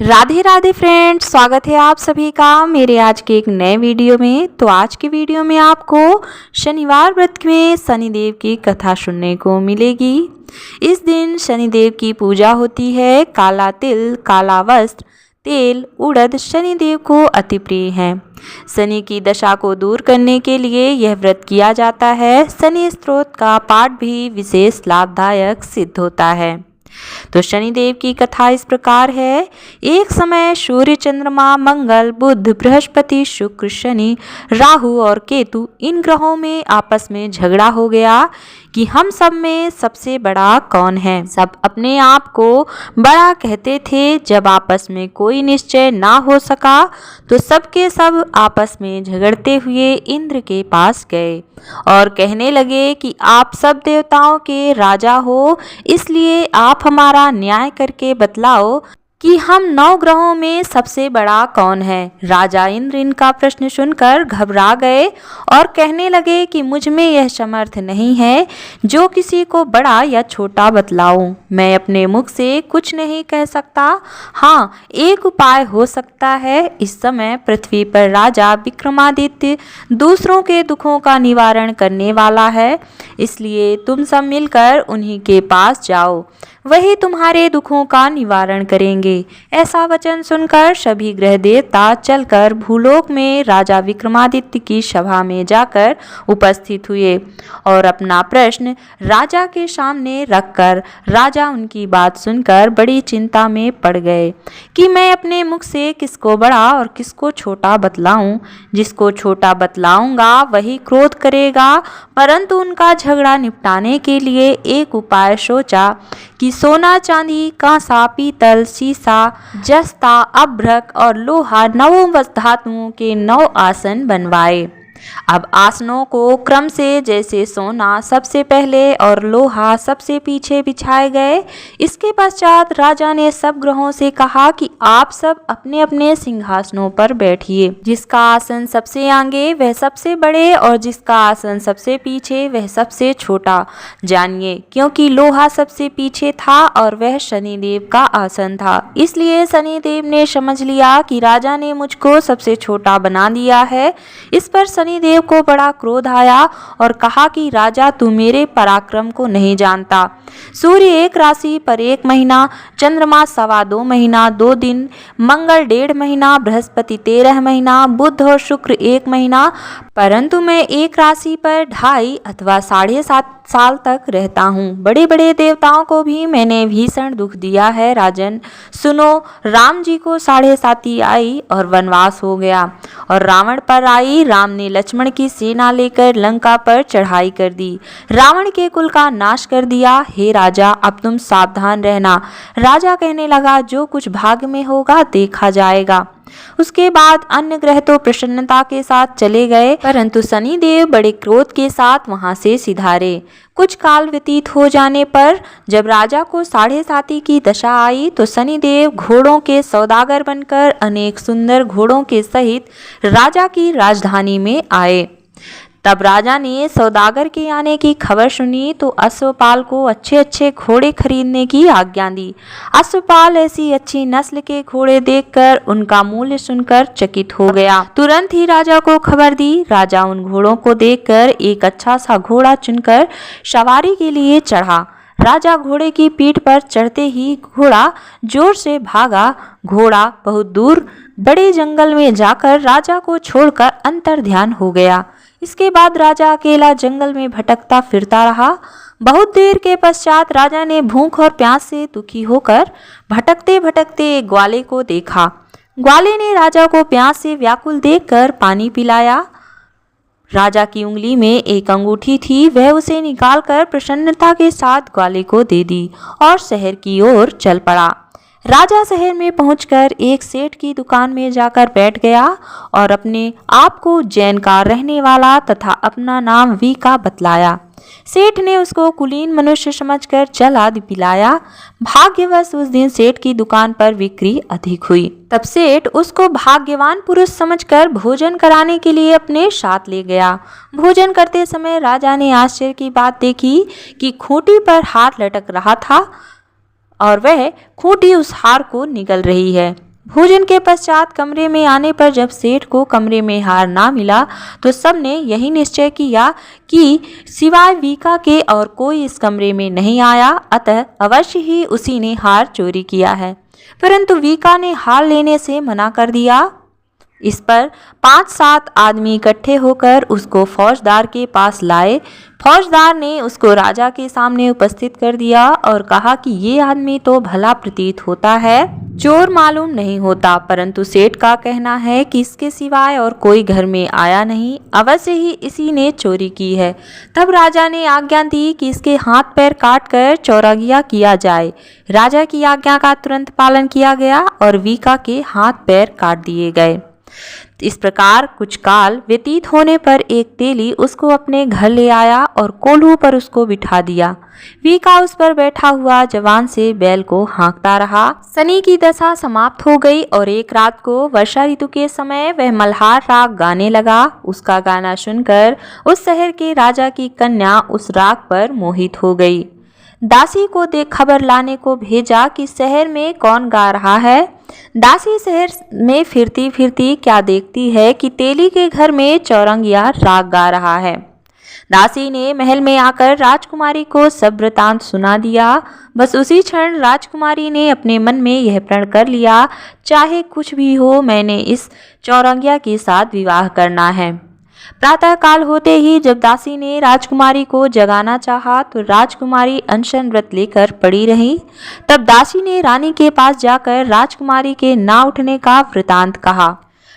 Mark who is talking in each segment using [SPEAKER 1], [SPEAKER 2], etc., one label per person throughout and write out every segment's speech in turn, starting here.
[SPEAKER 1] Radhe Radhe friends, स्वागत है आप सभी का मेरे आज के एक नए वीडियो में। तो आज के वीडियो में आपको शनिवार व्रत में शनिदेव की कथा सुनने को मिलेगी। इस दिन शनिदेव की पूजा होती है। काला तिल, काला वस्त्र, तेल, उड़द शनिदेव को अति प्रिय है। शनि की दशा को दूर करने के लिए यह व्रत किया जाता है। शनि स्तोत्र का पाठ भी विशेष लाभदायक सिद्ध होता है। तो शनिदेव की कथा इस प्रकार है। एक समय सूर्य, चंद्रमा, मंगल, बुध, बृहस्पति, शुक्र, शनि, राहु और केतु इन ग्रहों में आपस में झगड़ा हो गया कि हम सब में सबसे बड़ा कौन है। सब अपने आप को बड़ा कहते थे। जब आपस में कोई निश्चय ना हो सका तो सबके सब आपस में झगड़ते हुए इंद्र के पास गए और कहने लगे कि आप सब देवताओं के राजा हो, इसलिए आप हमारा न्याय करके बतलाओ कि हम 9 ग्रहों में सबसे बड़ा कौन है। राजा इंद्र इनका प्रश्न सुनकर घबरा गए और कहने लगे कि मुझ में यह समर्थ नहीं है जो किसी को बड़ा या छोटा बतलाऊं। मैं अपने मुख से कुछ नहीं कह सकता। हाँ, एक उपाय हो सकता है। इस समय पृथ्वी पर राजा विक्रमादित्य दूसरों के दुखों का निवारण करने वाला है, इसलिए तुम सब मिलकर उन्हीं के पास जाओ, वही तुम्हारे दुखों का निवारण करेंगे। ऐसा वचन सुनकर सभी ग्रह देवता चलकर भूलोक में राजा विक्रमादित्य की सभा में जाकर उपस्थित हुए और अपना प्रश्न राजा के सामने रखकर राजा उनकी बात सुनकर बड़ी चिंता में पड़ गए कि मैं अपने मुख से किसको बड़ा और किसको छोटा बतलाऊं। जिसको छोटा बतलाऊंगा वही क्रोध करेगा, परंतु उनका झगड़ा निपटाने के लिए एक उपाय सोचा कि सोना, चांदी, कांसा, पीतल, सीसा, जस्ता, अभ्रक और लोहा 9 धातुओं के 9 आसन बनवाए। अब आसनों को क्रम से जैसे सोना सबसे पहले और लोहा सबसे पीछे बिछाए गए। इसके पश्चात राजा ने सब ग्रहों से कहा कि आप सब अपने अपने सिंहासनों पर बैठिए। जिसका आसन सबसे आगे वह सबसे बड़े और जिसका आसन सबसे पीछे वह सबसे छोटा जानिए, क्योंकि लोहा सबसे पीछे था और वह शनिदेव का आसन था। इसलिए शनिदेव ने समझ लिया कि राजा ने मुझको सबसे छोटा बना दिया है। इस पर शनिदेव को बड़ा क्रोध आया और कहा कि राजा, तू मेरे पराक्रम को नहीं जानता। सूर्य 1 राशि पर 1 महीना, चंद्रमा 2.25 महीना 2 दिन, मंगल 1.5 महीना, बृहस्पति 13 महीना, बुध और शुक्र 1 महीना, परंतु मैं 1 राशि पर 2.5 अथवा 7.5 साल तक रहता हूँ। बड़े बड़े देवताओं को भी मैंने भीषण दुख दिया है। राजन सुनो, राम जी को 7.5 आई और वनवास हो गया और रावण पर आई। राम ने लक्ष्मण की सेना लेकर लंका पर चढ़ाई कर दी, रावण के कुल का नाश कर दिया। हे राजा, अब तुम सावधान रहना। राजा कहने लगा, जो कुछ भाग्य में होगा देखा जाएगा। उसके बाद अन्य ग्रह तो प्रसन्नता के साथ चले गए, परंतु शनिदेव बड़े क्रोध के साथ वहां से सिधारे। कुछ काल व्यतीत हो जाने पर जब राजा को 7.5 की दशा आई तो शनिदेव घोड़ों के सौदागर बनकर अनेक सुंदर घोड़ों के सहित राजा की राजधानी में आए। तब राजा ने सौदागर के आने की खबर सुनी तो अश्वपाल को अच्छे अच्छे घोड़े खरीदने की आज्ञा दी। अश्वपाल ऐसी अच्छी नस्ल के घोड़े देखकर उनका मूल्य सुनकर चकित हो गया। तुरंत ही राजा को खबर दी। राजा उन घोड़ों को देखकर एक अच्छा सा घोड़ा चुनकर सवारी के लिए चढ़ा। राजा घोड़े की पीठ पर चढ़ते ही घोड़ा जोर से भागा। घोड़ा बहुत दूर बड़े जंगल में जाकर राजा को छोड़कर अंतर ध्यान हो गया। इसके बाद राजा अकेला जंगल में भटकता फिरता रहा। बहुत देर के पश्चात राजा ने भूख और प्यास से दुखी होकर भटकते भटकते एक ग्वाले को देखा। ग्वाले ने राजा को प्यास से व्याकुल देखकर पानी पिलाया। राजा की उंगली में एक अंगूठी थी, वह उसे निकालकर प्रसन्नता के साथ ग्वाले को दे दी और शहर की ओर चल पड़ा। राजा शहर में पहुंचकर एक सेठ की दुकान में जाकर बैठ गया और अपने आप को उज्जैन का रहने वाला तथा अपना नाम वी का बतलाया। सेठ ने उसको कुलीन मनुष्य समझकर जल आदि पिलाया। भाग्यवश उस दिन सेठ की दुकान पर बिक्री अधिक हुई। तब सेठ उसको भाग्यवान पुरुष समझकर भोजन कराने के लिए अपने साथ ले गया। भोजन करते समय राजा ने आश्चर्य की बात देखी कि खूंटी पर हार लटक रहा था और वह खूंटी उस हार को निगल रही है। भोजन के पश्चात कमरे में आने पर जब सेठ को कमरे में हार ना मिला तो सबने यही निश्चय किया कि सिवाय वीका के और कोई इस कमरे में नहीं आया, अतः अवश्य ही उसी ने हार चोरी किया है। परंतु वीका ने हार लेने से मना कर दिया। इस पर 5-7 आदमी इकट्ठे होकर उसको फौजदार के पास लाए। फौजदार ने उसको राजा के सामने उपस्थित कर दिया और कहा कि ये आदमी तो भला प्रतीत होता है, चोर मालूम नहीं होता, परंतु सेठ का कहना है कि इसके सिवाय और कोई घर में आया नहीं, अवश्य ही इसी ने चोरी की है। तब राजा ने आज्ञा दी कि इसके हाथ पैर काट कर चौरंगिया किया जाए। राजा की आज्ञा का तुरंत पालन किया गया और वीका के हाथ पैर काट दिए गए। इस प्रकार कुछ काल व्यतीत होने पर एक तेली उसको अपने घर ले आया और कोल्हू पर उसको बिठा दिया। वीका उस पर बैठा हुआ जवान से बैल को हाँकता रहा। शनि की दशा समाप्त हो गई और एक रात को वर्षा ऋतु के समय वह मल्हार राग गाने लगा। उसका गाना सुनकर उस शहर के राजा की कन्या उस राग पर मोहित हो गई। दासी को खबर लाने को भेजा कि शहर में कौन गा रहा है। दासी शहर में फिरती फिरती क्या देखती है कि तेली के घर में चौरंगिया राग गा रहा है। दासी ने महल में आकर राजकुमारी को सब वृतांत सुना दिया। बस उसी क्षण राजकुमारी ने अपने मन में यह प्रण कर लिया, चाहे कुछ भी हो मैंने इस चौरंगिया के साथ विवाह करना है। प्रातः काल होते ही जब दासी ने राजकुमारी को जगाना चाहा तो राजकुमारी अनशन व्रत लेकर पड़ी रही। तब दासी ने रानी के पास जाकर राजकुमारी के ना उठने का वृतांत कहा।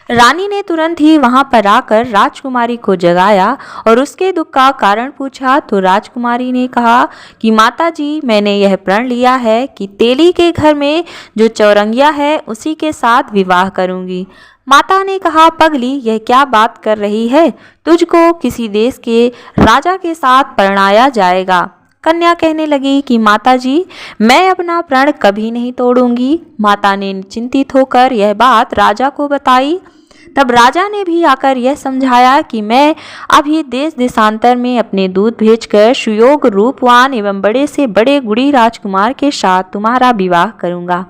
[SPEAKER 1] रानी ने तुरंत ही वहां पर आकर राजकुमारी को जगाया और उसके दुख का कारण पूछा तो राजकुमारी ने कहा कि माता जी, मैंने यह प्रण लिया है कि तेली के घर में जो चौरंगिया है उसी के साथ विवाह करूंगी। माता ने कहा, पगली यह क्या बात कर रही है, तुझको किसी देश के राजा के साथ परणाया जाएगा। कन्या कहने लगी कि माता जी, मैं अपना प्रण कभी नहीं तोड़ूंगी। माता ने चिंतित होकर यह बात राजा को बताई। तब राजा ने भी आकर यह समझाया कि मैं अभी देश देशांतर में अपने दूत भेजकर सुयोग रूपवान एवं बड़े से बड़े गुड़ी राजकुमार के साथ तुम्हारा विवाह करूंगा।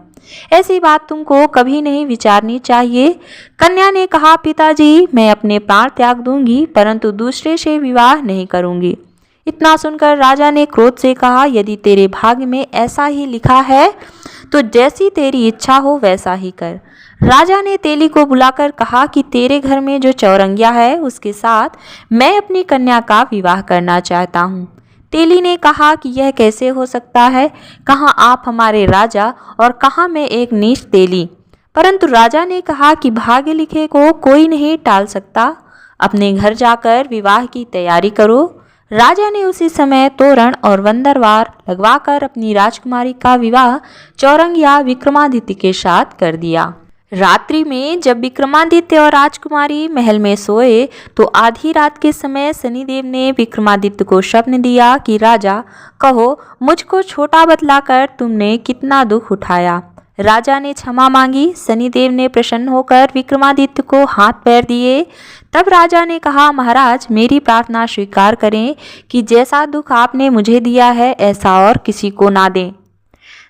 [SPEAKER 1] ऐसी बात तुमको कभी नहीं विचारनी चाहिए। कन्या ने कहा, पिताजी मैं अपने प्राण त्याग दूंगी परंतु दूसरे से विवाह नहीं करूंगी। इतना सुनकर राजा ने क्रोध से कहा, यदि तेरे भाग्य में ऐसा ही लिखा है तो जैसी तेरी इच्छा हो वैसा ही कर। राजा ने तेली को बुलाकर कहा कि तेरे घर में जो चौरंगिया है उसके साथ मैं अपनी कन्या का विवाह करना चाहता हूँ। तेली ने कहा कि यह कैसे हो सकता है, कहाँ आप हमारे राजा और कहाँ मैं एक नीच तेली। परंतु राजा ने कहा कि भाग्य लिखे को कोई नहीं टाल सकता, अपने घर जाकर विवाह की तैयारी करो। राजा ने उसी समय तोरण और वंदरवार लगवाकर अपनी राजकुमारी का विवाह चौरंगिया विक्रमादित्य के साथ कर दिया। रात्रि में जब विक्रमादित्य और राजकुमारी महल में सोए तो आधी रात के समय शनिदेव ने विक्रमादित्य को स्वप्न दिया कि राजा, कहो मुझको छोटा बतलाकर तुमने कितना दुख उठाया। राजा ने क्षमा मांगी। शनिदेव ने प्रसन्न होकर विक्रमादित्य को हाथ पैर दिए। तब राजा ने कहा, महाराज मेरी प्रार्थना स्वीकार करें कि जैसा दुख आपने मुझे दिया है ऐसा और किसी को ना दें।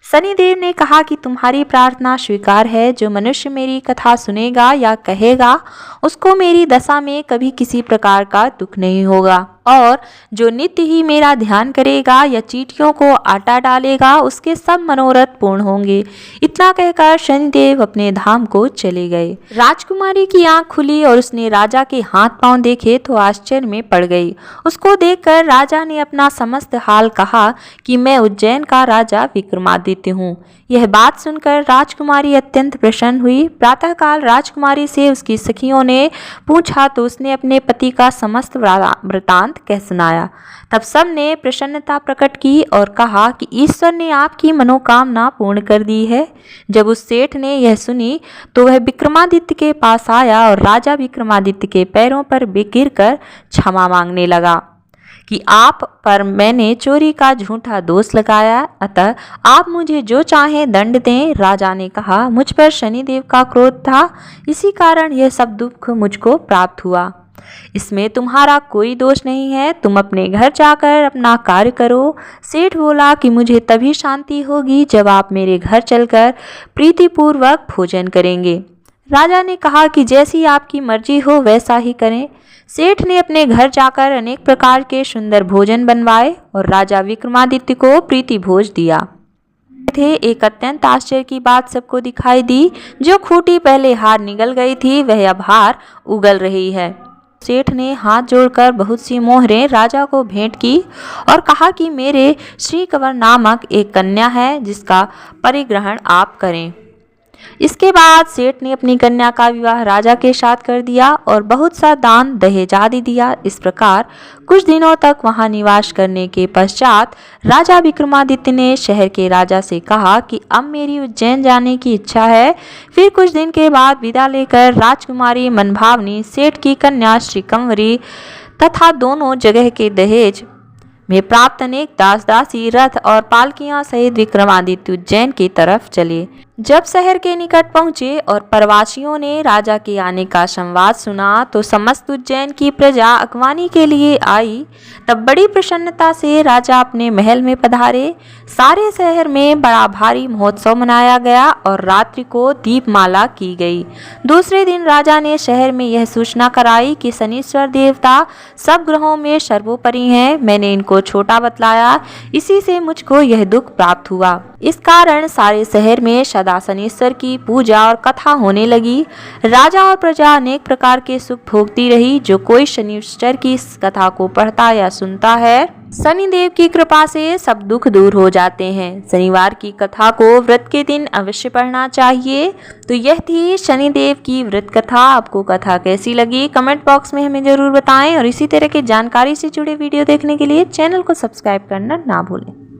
[SPEAKER 1] शनिदेव ने कहा कि तुम्हारी प्रार्थना स्वीकार है। जो मनुष्य मेरी कथा सुनेगा या कहेगा उसको मेरी दशा में कभी किसी प्रकार का दुख नहीं होगा, और जो नित्य ही मेरा ध्यान करेगा या चींटियों को आटा डालेगा उसके सब मनोरथ पूर्ण होंगे। इतना कहकर शनिदेव अपने धाम को चले गए। राजकुमारी की आंख खुली और उसने राजा के हाथ पांव देखे तो आश्चर्य में पड़ गई। उसको देखकर राजा ने अपना समस्त हाल कहा कि मैं उज्जैन का राजा विक्रमादित्य हूँ। यह बात सुनकर राजकुमारी अत्यंत प्रसन्न हुई। प्रातःकाल राजकुमारी से उसकी सखियों ने पूछा तो उसने अपने पति का समस्त वृतांत कह सुनाया। तब सब ने प्रसन्नता प्रकट की और कहा कि ईश्वर ने आपकी मनोकामना पूर्ण कर दी है। जब उस सेठ ने यह सुनी तो वह विक्रमादित्य के पास आया और राजा विक्रमादित्य के पैरों पर गिरकर क्षमा मांगने लगा कि आप पर मैंने चोरी का झूठा दोष लगाया, अतः आप मुझे जो चाहें दंड दें। राजा ने कहा, मुझ पर शनिदेव का क्रोध था, इसी कारण यह सब दुख मुझको प्राप्त हुआ। इसमें तुम्हारा कोई दोष नहीं है, तुम अपने घर जाकर अपना कार्य करो। सेठ बोला कि मुझे तभी शांति होगी जब आप मेरे घर चलकर प्रीतिपूर्वक भोजन करेंगे। राजा ने कहा कि जैसी आपकी मर्जी हो वैसा ही करें। सेठ ने अपने घर जाकर अनेक प्रकार के सुंदर भोजन बनवाए और राजा विक्रमादित्य को प्रीति भोज दिया। थे एक अत्यंत आश्चर्य की बात सबको दिखाई दी। जो खूंटी पहले हार निगल गई थी वह अब हार उगल रही है। सेठ ने हाथ जोड़कर बहुत सी मोहरें राजा को भेंट की और कहा कि मेरे श्री कंवर नामक एक कन्या है जिसका परिग्रहण आप करें। इसके बाद सेठ ने अपनी कन्या का विवाह राजा के साथ कर दिया और बहुत सा दान दहेज आदि दिया। इस प्रकार कुछ दिनों तक वहां निवास करने के पश्चात राजा विक्रमादित्य ने शहर के राजा से कहा कि अब मेरी उज्जैन जाने की इच्छा है। फिर कुछ दिन के बाद विदा लेकर राजकुमारी मनभावनी सेठ की कन्या श्री कंवरी तथा दोनों जगह के दहेज में प्राप्त अनेक दास दासी रथ और पालकियां सहित विक्रमादित्य उज्जैन की तरफ चले। जब शहर के निकट पहुंचे और प्रवासियों ने राजा के आने का संवाद सुना तो समस्त उज्जैन की प्रजा अगवानी के लिए आई। तब बड़ी प्रसन्नता से राजा अपने महल में पधारे। सारे शहर में बड़ा भारी महोत्सव मनाया गया और रात्रि को दीपमाला की गई। दूसरे दिन राजा ने शहर में यह सूचना कराई कि शनीश्वर देवता सब ग्रहों में सर्वोपरि हैं। मैंने इनको छोटा बतलाया, इसी से मुझको यह दुख प्राप्त हुआ। इस कारण सारे शहर में सदा शनीश्वर की पूजा और कथा होने लगी। राजा और प्रजा अनेक प्रकार के सुख भोगती रही। जो कोई शनीश्वर की इस कथा को पढ़ता या सुनता है, शनिदेव की कृपा से सब दुख दूर हो जाते हैं। शनिवार की कथा को व्रत के दिन अवश्य पढ़ना चाहिए। तो यह थी शनिदेव की व्रत कथा। आपको कथा कैसी लगी कमेंट बॉक्स में हमें जरूर बताएं और इसी तरह की जानकारी से जुड़े वीडियो देखने के लिए चैनल को सब्सक्राइब करना ना भूलें।